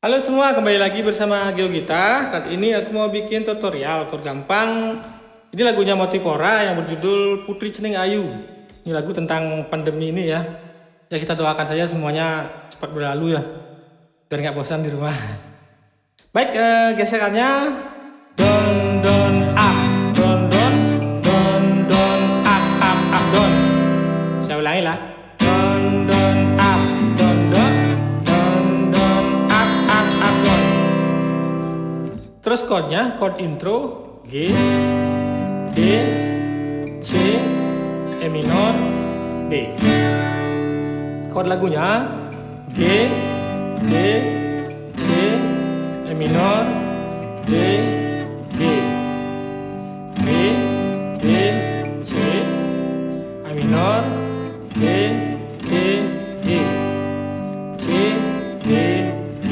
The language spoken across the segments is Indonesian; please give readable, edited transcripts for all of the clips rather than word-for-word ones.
Halo semua, kembali lagi bersama GeoGita. Kali ini aku mau bikin tutorial gampang. Ini lagunya Motivora yang berjudul Putri Cening Ayu. Ini lagu tentang pandemi ini ya. Ya kita doakan saja semuanya cepat berlalu ya, biar nggak bosan di rumah. Baik, gesekannya don don up, don don don don up up up don. Saya ulangi lah. Don don up, don don don don up up up don. Terus chordnya, chord intro G, D, C, E minor, D. Chord lagunya G, D, C, E minor, D, G, D, D, C, E minor, D, C, G, C, D, G.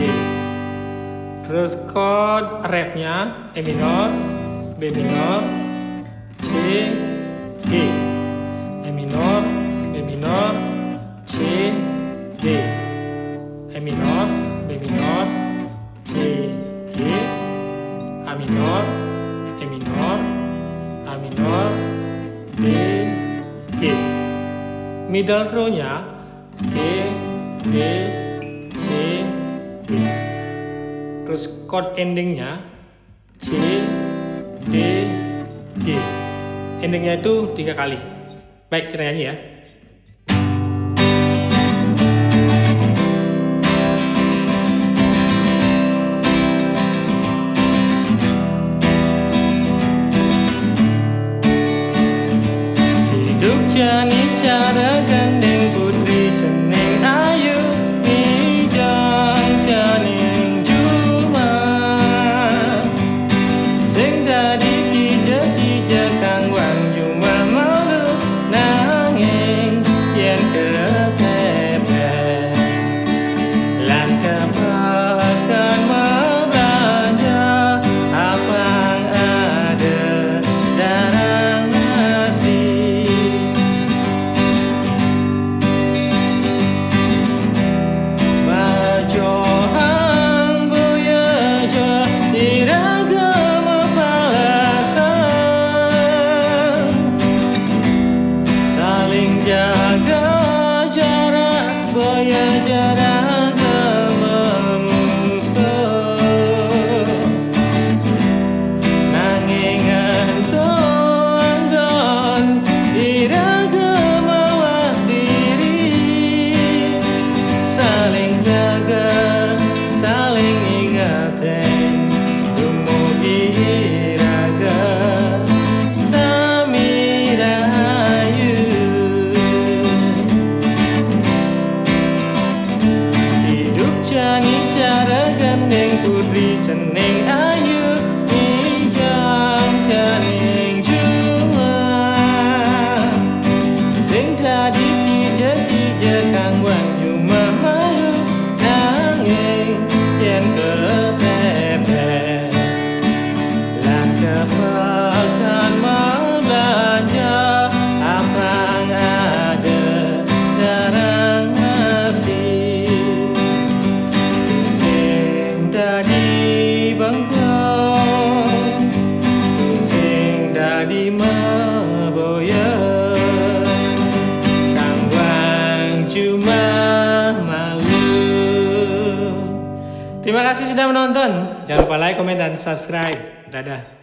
Terus chord refnya E minor, B minor, C, G, E minor, B minor, C, G, E minor, B minor, C, G, A minor, E minor, A minor, D, G. Middle throw-nya D, D, C, D. Terus chord endingnya C, D, G. Endingnya itu 3 kali. Baik, kita nyanyi ya. Hidup jani cara gandeng putri cening ayu mijang janing juma sing dadi kijek-kijek kang wan juma malu nanging yen kepepet lan kepakan membelanja abang ada darang nasi. Jaga jarak, boya jarak memusuh. Nanging anton iraga mawas diri. Saling jaga, saling ingatin, dumugi iraga. Jani cara gandeng putri cening ayu mijang janing juma sing dadi kijek-kijek kang wan juma malu nanging yen kepepet lan kepakan membelanja abang ada darang nasi. Dadi bangkong sing dadi maboya kang wang cuma malu. Terima kasih sudah menonton. Jangan lupa like, komen, dan subscribe. Dadah.